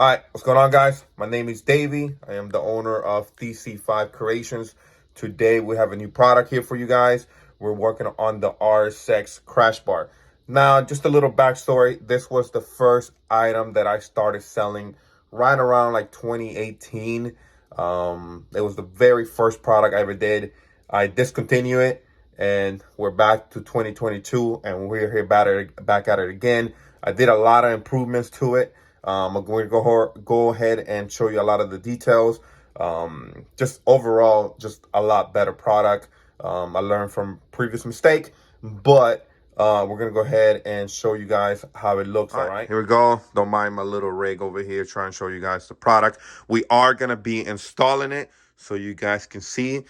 All right, what's going on, guys? My name is Davey. I am the owner of DC5 Creations. Today, we have a new product here for you guys. We're working on the RSX crash bar. Now, just a little backstory. This was the first item that I started selling right around like 2018. It was the very first product I ever did. I discontinued it, and we're back to 2022, and we're here back at it again. I did a lot of improvements to it. I'm going to go ahead and show you a lot of the details. Just overall, just a lot better product. I learned from previous mistake, but we're going to go ahead and show you guys how it looks. All right, here we go. Don't mind my little rig over here trying to show you guys the product. We are going to be installing it so you guys can see.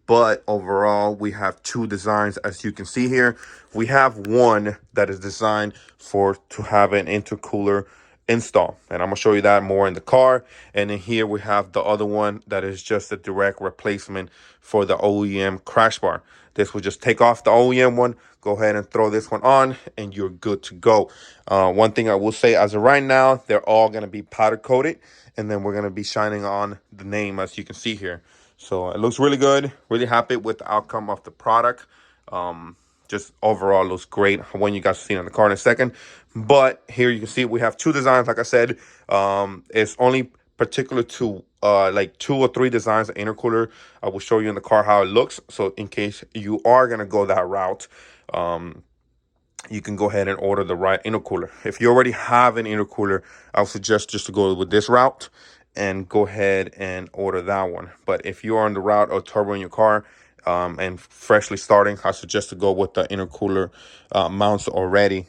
But overall, we have two designs, as you can see here. We have one that is designed to have an intercooler install, and I'm gonna show you that more in the car. And then here we have the other one that is just a direct replacement for the OEM crash bar. This will just take off the OEM one, go ahead and throw this one on, and you're good to go. One thing I will say, as of right now, they're all gonna be powder coated, and then we're gonna be shining on the name, as you can see here. So it looks really good. Really happy with the outcome of the product. Just overall looks great. I want you guys to see it in the car in a second. But here you can see we have two designs. Like I said, it's only particular to like 2 or 3 designs of intercooler. I will show you in the car how it looks. So in case you are going to go that route, you can go ahead and order the right intercooler. If you already have an intercooler, I would suggest just to go with this route and go ahead and order that one. But if you are on the route of turbo in your car and freshly starting, I suggest to go with the intercooler mounts already.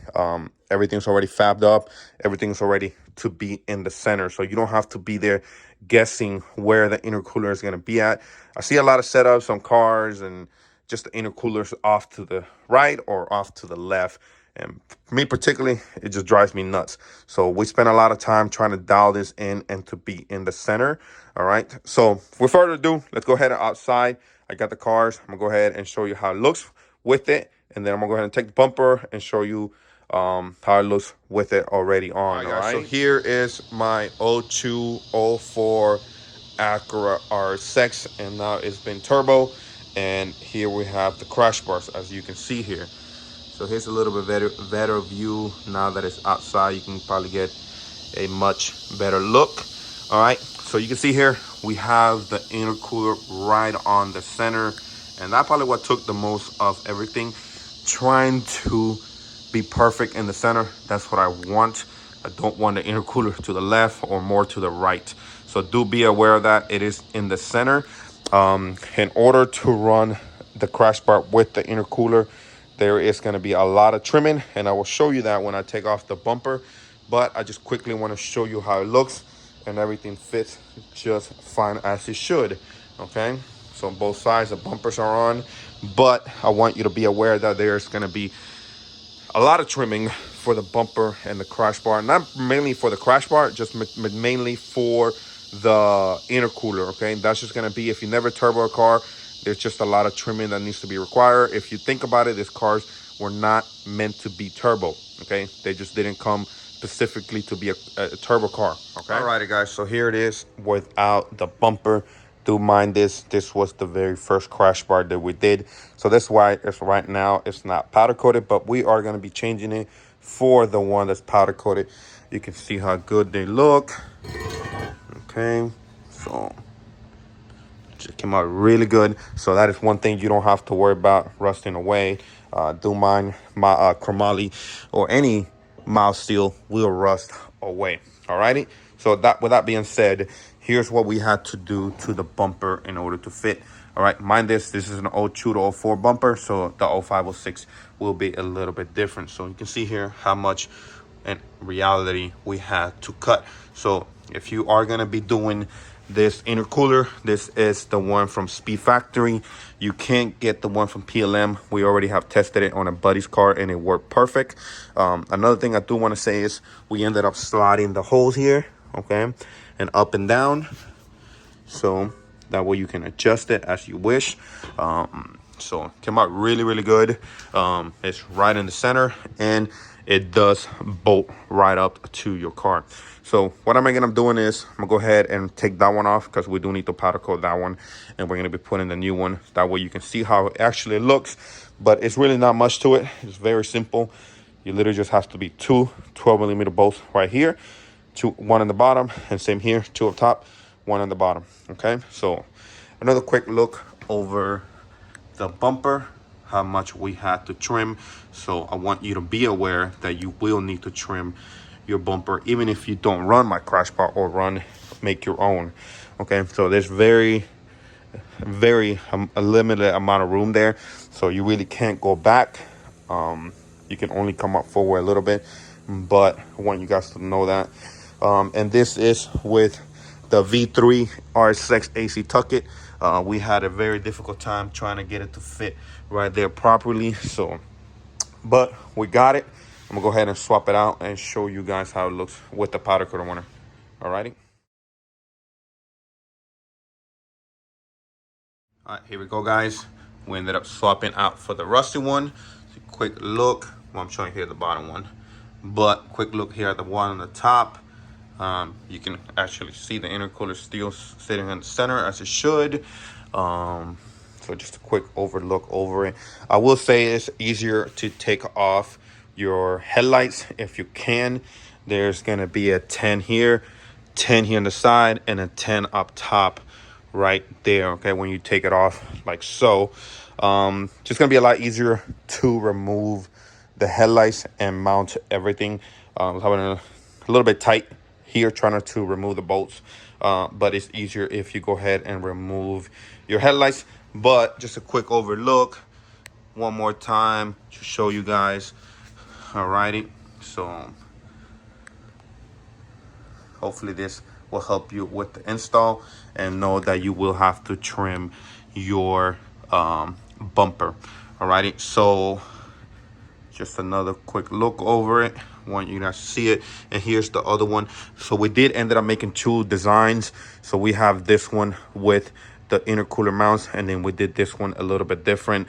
Everything's already fabbed up. Everything's already to be in the center, so you don't have to be there guessing where the intercooler is going to be at. I see a lot of setups on cars and just the intercoolers off to the right or off to the left. And me particularly, it just drives me nuts. So we spend a lot of time trying to dial this in and to be in the center. All right. So without further ado, let's go ahead and outside. I got the cars. I'm gonna go ahead and show you how it looks with it. And then I'm gonna go ahead and take the bumper and show you how it looks with it already on. All right. So here is my 0204 Acura RSX, and now it's been turbo. And here we have the crash bars, as you can see here. So here's a little bit better view. Now that it's outside, you can probably get a much better look. All right, so you can see here, we have the intercooler right on the center. And that's probably what took the most of everything. Trying to be perfect in the center. That's what I want. I don't want the intercooler to the left or more to the right. So do be aware of that. It is in the center. In order to run the crash bar with the intercooler, there is going to be a lot of trimming, and I will show you that when I take off the bumper. But I just quickly want to show you how it looks, and everything fits just fine as it should. Okay, so on both sides the bumpers are on, but I want you to be aware that there's going to be a lot of trimming for the bumper and the crash bar. Not mainly for the crash bar, just mainly for the intercooler. Okay, that's just going to be, if you never turbo a car, there's just a lot of trimming that needs to be required. If you think about it, these cars were not meant to be turbo. Okay, they just didn't come specifically to be a turbo car. Okay, alrighty guys, so here it is without the bumper. Do mind this. This was the very first crash bar that we did, so that's why it's right now it's not powder coated, but we are going to be changing it for the one that's powder coated. You can see how good they look. Okay, so it came out really good. So that is one thing you don't have to worry about rusting away. Do mind my chromoly or any mild steel will rust away. Alrighty, so that, with that being said, here's what we had to do to the bumper in order to fit. All right, mind this is an 02 to 04 bumper, so the 0506 will be a little bit different. So you can see here how much in reality we had to cut. So if you are going to be doing this intercooler, this is the one from Speed Factory. You can't get the one from PLM. We already have tested it on a buddy's car and it worked perfect. Another thing I do want to say is we ended up sliding the holes here, okay, and up and down, so that way you can adjust it as you wish. So it came out really good. It's right in the center, and it does bolt right up to your car. So what am I gonna doing is I'm gonna go ahead and take that one off because we do need to powder coat that one, and we're gonna be putting the new one. That way you can see how it actually looks, but it's really not much to it. It's very simple. You literally just have to be two 12mm bolts right here, one on the bottom, and same here, two up top, one on the bottom. Okay, so another quick look over the bumper, how much we had to trim. So I want you to be aware that you will need to trim your bumper, even if you don't run my crash bar or make your own. Okay, so there's very a limited amount of room there, so you really can't go back. You can only come up forward a little bit, but I want you guys to know that. And this is with the V3 RSX AC Tucket. We had a very difficult time trying to get it to fit right there properly. So, but we got it. I'm gonna go ahead and swap it out and show you guys how it looks with the powder coater winner. Alrighty. All right, here we go, guys. We ended up swapping out for the rusty one. So quick look. Well, I'm showing here the bottom one, but quick look here at the one on the top. You can actually see the intercooler still sitting in the center as it should. So just a quick overlook over it. I will say it's easier to take off your headlights if you can. There's gonna be a 10 here, 10 here on the side, and a 10 up top right there. Okay, when you take it off like so. Just gonna be a lot easier to remove the headlights and mount everything. I was having a little bit tight here trying to remove the bolts, but it's easier if you go ahead and remove your headlights. But just a quick overlook one more time to show you guys. Alrighty, so hopefully this will help you with the install, and know that you will have to trim your bumper. Alrighty, so just another quick look over it. Want you guys to see it. And here's the other one. So we did ended up making two designs. So we have this one with the intercooler mounts, and then we did this one a little bit different.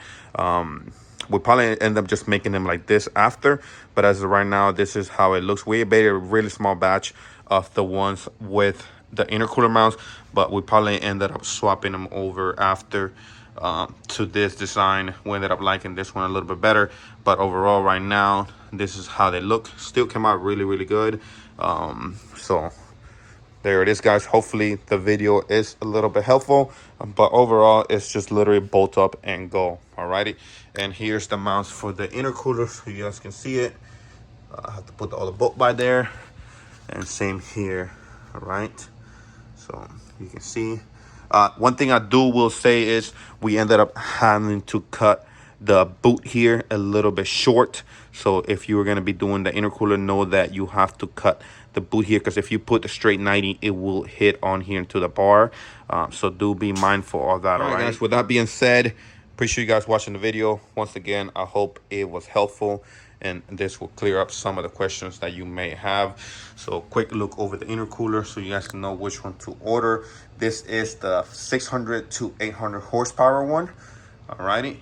We probably end up just making them like this after, but as of right now, this is how it looks. We made a really small batch of the ones with the intercooler mounts, but we probably ended up swapping them over after to this design. We ended up liking this one a little bit better, but overall right now this is how they look. Still came out really good. So there it is, guys. Hopefully the video is a little bit helpful, but overall it's just literally bolt up and go. Alrighty, and here's the mounts for the intercooler so you guys can see it. I have to put all the bolt by there, and same here. All right, so you can see. One thing I will say is we ended up having to cut the boot here a little bit short. So if you were going to be doing the intercooler, know that you have to cut the boot here, because if you put the straight 90, it will hit on here into the bar. So do be mindful of that. All right, guys, with that being said, appreciate you guys watching the video. Once again, I hope it was helpful, and this will clear up some of the questions that you may have. So quick look over the intercooler so you guys can know which one to order. This is the 600 to 800 horsepower one. Alrighty.